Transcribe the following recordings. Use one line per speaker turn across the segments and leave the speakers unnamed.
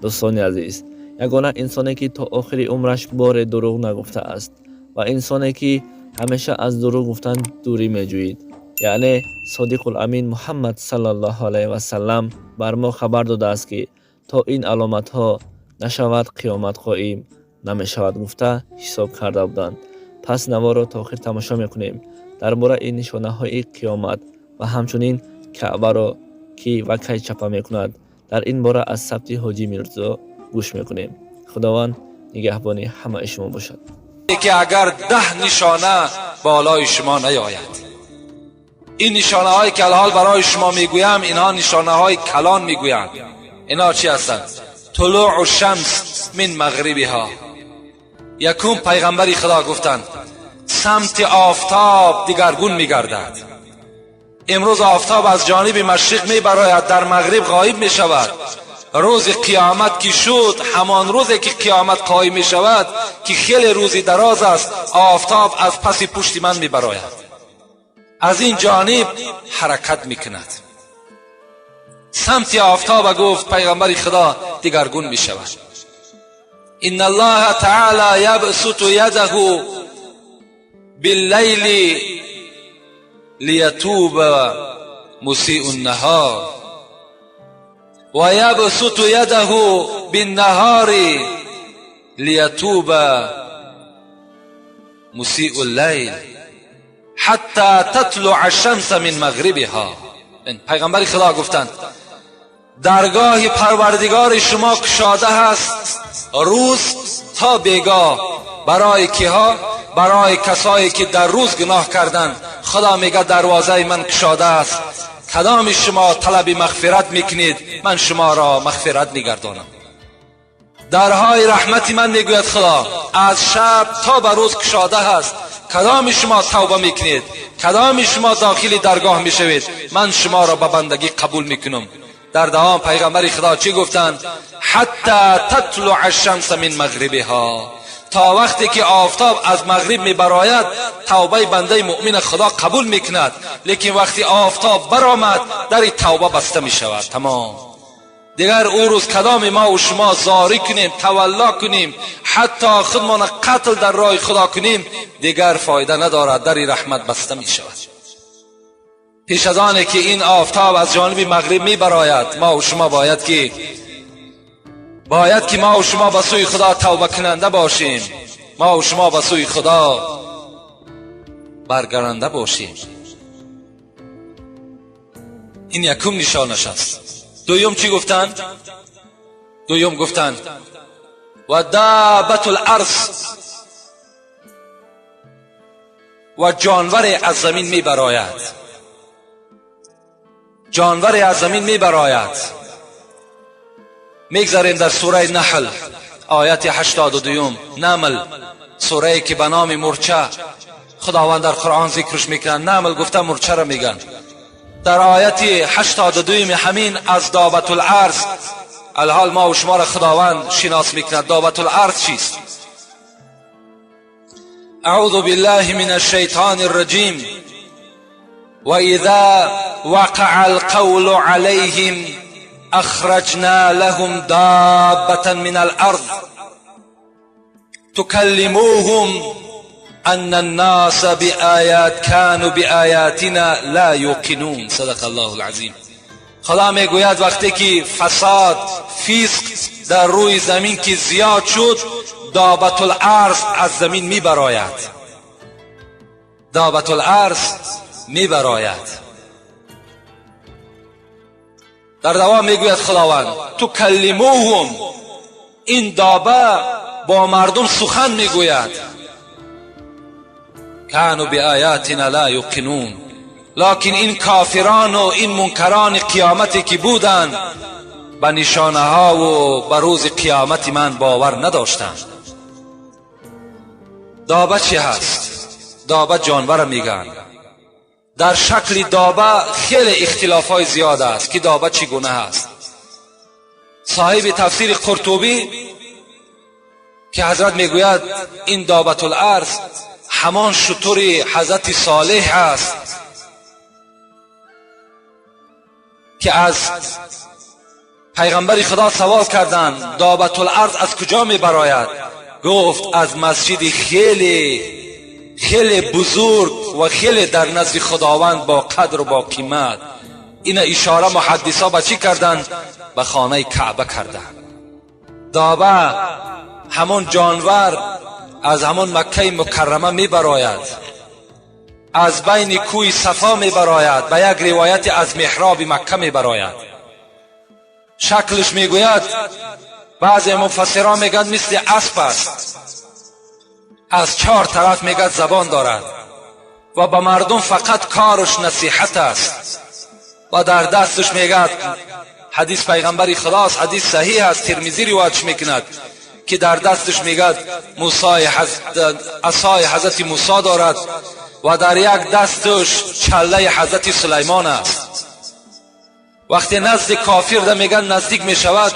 دوستان عزیز، یگانه انسانی که تا آخر عمرش بار دروغ نگفته است و انسانی که همیشه از دروغ گفتن دوری میجوید، یعنی صادق الامین محمد صلی الله علیه و سلم بر ما خبر داده است که تا این علامت ها نشود قیامت قائم نمیشود گفته حساب کرده بودند. پس نوا را تا آخر تماشا میکنیم. درباره این نشانه های قیامت و همچنین کعبه را کی و کی چپه میکند، در این باره از ثبت حاجی میرزا گوش میکنیم. خداوند نگهبان همه شما باشد.
که اگر 10 نشانه بالای شما نیاید، این نشانه های که الحال برای شما میگویم، اینها نشانه های کلان میگویند. اینا چی هستند؟ طلوع الشمس من مغربها. یکم پیغمبری خدا گفتند سمت آفتاب دیگرگون میگردد. امروز آفتاب از جانب مشرق میبراید، در مغرب غایب میشود. روز قیامت که شد، همان روزی که قیامت قائم میشود که خیلی روزی دراز است، آفتاب از پس پشت من میبراید، از این جانب حرکت میکند. سمت آفتاب گفت پیغمبر خدا دیگرگون میشود. ان الله تعالی یبسط یده باللیل لیتوب مسیء النهار و یبسط یده بالنهار لیتوب مسیء اللیل حتی تطلع الشمس من مغربها. پیغمبر خدا گفتند درگاه پروردگار شما گشاده است روز تا بیگاه. برای کیها؟ برای کسایی که در روز گناه کردند. خدا میگه دروازه من گشاده است، کدام شما طلب مغفرت میکنید من شما را مغفرت میگردانم. درهای رحمت من میگوید خدا از شب تا به روز گشاده است، کدام شما توبه میکنید، کدام شما داخل درگاه میشوید، من شما را به بندگی قبول میکنم. در دوام پیغمبر خدا چی گفتند؟ حتی تطلع الشمس من مغربها، تا وقتی که آفتاب از مغرب میبراید توبه بنده مؤمن خدا قبول میکند. لیکن وقتی آفتاب برآمد در توبه بسته میشود، تمام. دیگر او روز کدام ما و شما زاری کنیم، تولا کنیم، حتی خودمان قتل در راه خدا کنیم، دیگر فایده ندارد، در رحمت بسته میشود. پیش از آنه که این آفتاب از جانب مغرب میبراید، ما و شما باید که ما و شما به سوی خدا توبه کننده باشیم، ما و شما به سوی خدا برگردنده باشیم. این یکم نشانش است. دویم چی گفتند؟ دویم گفتند و دابت الارض، و جانور از زمین میبراید، جانور از زمین میبراید. میگذاریم در سوره نحل آیت 82. نمل، سوره که به نام مرچه خداوند در قرآن ذکرش میکنن. نمل گفته مرچه را میگن. در آیت 82 همین از دابت الارض، الحال ما و شما را خداوند شناس میکند. دابت الارض چیست؟ اعوذ بالله من الشیطان الرجیم و اذا وقع القول علیهم اخرجنا لهم دابة من الارض تكلموهم ان الناس كانوا بآیاتنا لا یوقنون. صدق الله العظیم. خدا میگوید وقتی که فساد فسق در روی زمین که زیاد شد، دابت الارض از زمین میبراید، دابت الارض میبراید. در دوام میگوید خداوند تکلموهم، این دابه با مردم سخن میگوید. کانوا بآیاتنا لا یوقنون، لکن این کافران و این منکران قیامتی که بودند به نشانه ها و به روز قیامت من باور نداشتند. دابه چی هست؟ دابه جانور میگن. در شکل دابه خیلی اختلاف های زیاد است که دابه چگونه است. صاحب تفسیر قرطبی که حضرت میگوید این دابت الارض همان شتر حضرت صالح است که از پیغمبر خدا سوال کردند دابت الارض از کجا می براید؟ گفت از مسجد خیلی خیلی بزرگ و خیلی در نزد خداوند با قدر و با قیمت. این اشاره محدثا به چی کردند؟ به خانه کعبه کردند. دابه همون جانور از همون مکه مکرمه می براید، از بین کوی صفا می براید، به یک روایت از محراب مکه می براید. شکلش می گوید، بعضی مفسران میگن مثل اسب است، از 4 طرف میگه زبان دارد و به مردم فقط کارش نصیحت است و در دستش میگه، حدیث پیغمبری خداست، حدیث صحیح است، ترمذی روایت میکند که در دستش میگه عصای حضرت موسی دارد و در یک دستش چله حضرت سلیمان است. وقتی نزد کافر ده میگن نزدیک میشود،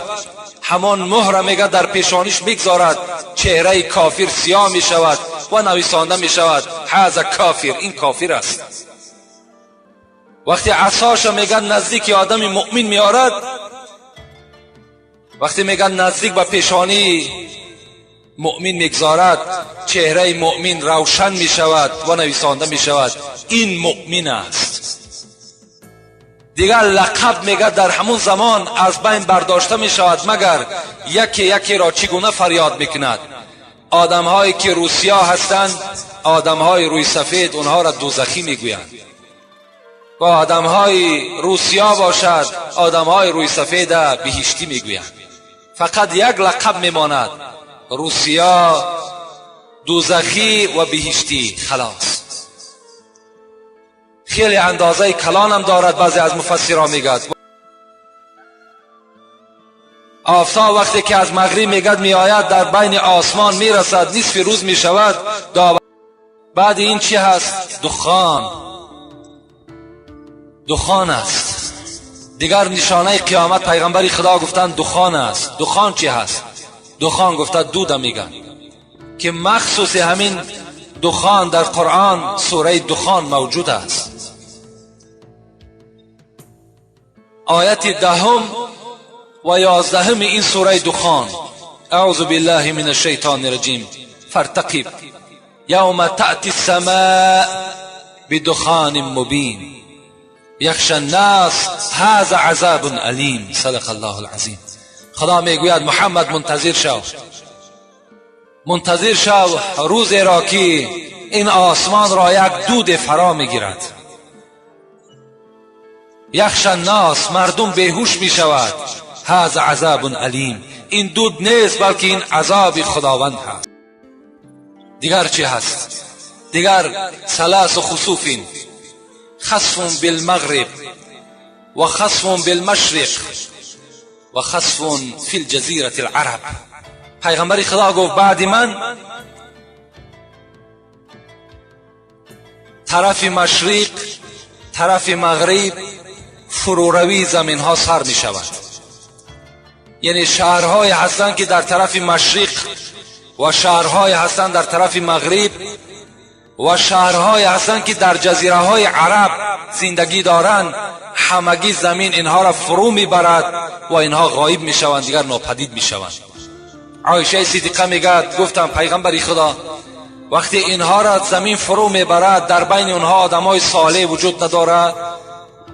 همان مهر میگه در پیشانیش میگذارد، چهره کافر سیاه میشود و نویسانده میشود هذا کافر، این کافر است. وقتی عصاش میگن نزدیک آدم مؤمن میارد، وقتی میگن نزدیک به پیشانی مؤمن میگذارد، چهره مؤمن روشن میشود و نویسانده میشود این مؤمن است. دیگر لقب میگه در همون زمان از بین برداشته میشود، مگر یکی یکی را چگونه فریاد میکند. آدم هایی که روسیا هستند، آدم های روی سفید، اونها را دوزخی میگویند. و آدم های روسیا باشد، آدم های روی سفید بهشتی میگویند. فقط یک لقب میماند، روسیا، دوزخی و بهشتی، خلاص. خیلی اندازه کلان هم دارد. بعضی از مفسران میگد آفتاب وقتی که از مغرب میگد میآید در بین آسمان میرسد، نصف روز میشود. بعد این چی هست؟ دخان است. دیگر نشانه قیامت پیغمبری خدا گفتند دخان است. دخان چی هست؟ دخان گفته دود میگن که مخصوص همین دخان در قرآن سوره دخان موجود است. آیت 10 و 11 این سوره دخان، اعوذ بالله من الشیطان الرجیم، فارتقب یوم تأتی السماء بدخان مبین یخشی الناس هذا عذاب علیم. صدق الله العظیم. خدا میگوید محمد منتظر شو روزی را که این آسمان را یک دود فرا میگیرد. یخشی الناس، مردم بیهوش میشود. هذا عذاب علیم، این دود نیست بلکه این عذاب خداوند هست. دیگر چی هست؟ دیگر ثلاث خسوف، خسف بالمغرب و خسف بالمشرق و خسف فی الجزیره العرب. پیغمبر خدا گفت بعد من طرف مشرق، طرف مغرب فروروی زمین ها سر می شود. یعنی شهرهای هستند که در طرف مشرق و شهرهای هستند در طرف مغرب و شهرهای هستند که در جزیره های عرب زندگی دارند. همگی زمین اینها را فرو می برد و اینها غایب می شوند، دیگر ناپدید می شوند. عایشه صدیقه میگه گفتم پیغمبر خدا وقتی اینها را زمین فرو میبرد در بین اونها آدمای صالح وجود ندارد؟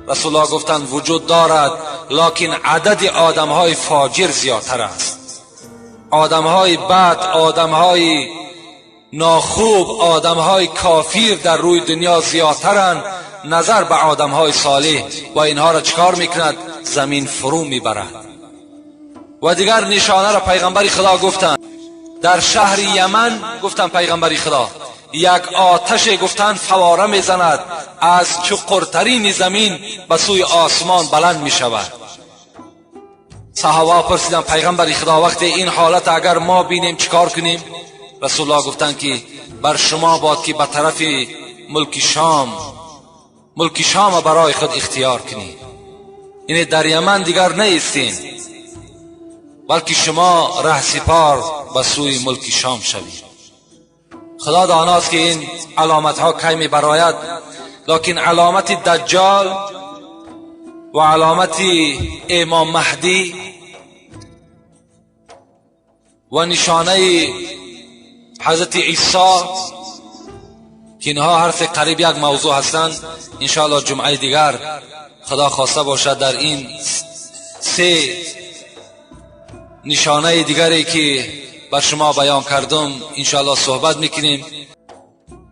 رسول الله گفتند وجود دارد، لکن عدد آدمهای فاجر زیادتر است. آدمهای بد، آدمهای ناخوب، آدمهای کافر در روی دنیا زیادترند نظر به آدمهای صالح و اینها را چکار میکند؟ زمین فرو میبرد. و دیگر نشانه را پیغمبر خدا گفتند در شهر یمن، گفتند پیغمبر خدا یک آتش گفتند فواره میزند از چقرترین زمین به سوی آسمان بلند می شود. صحابه پرسیدند پیغمبر خدا وقتی این حالت اگر ما بینیم چیکار کنیم؟ رسول الله گفتند که بر شما باد که به طرف ملک شام برای خود اختیار کنید. یعنی در یمن دیگر نیستین بلکه شما رهسپار به سوی ملک شام شوید. خدا داناست که این علامت ها کی می براید، لکن علامت دجال و علامت امام مهدی و نشانه حضرت عیسی که اینها حرف قریب یک موضوع هستند. انشاءالله جمعه دیگر خدا خواسته باشد در این سه نشانه دیگری که بر شما بیان کردم انشاءالله صحبت میکنیم.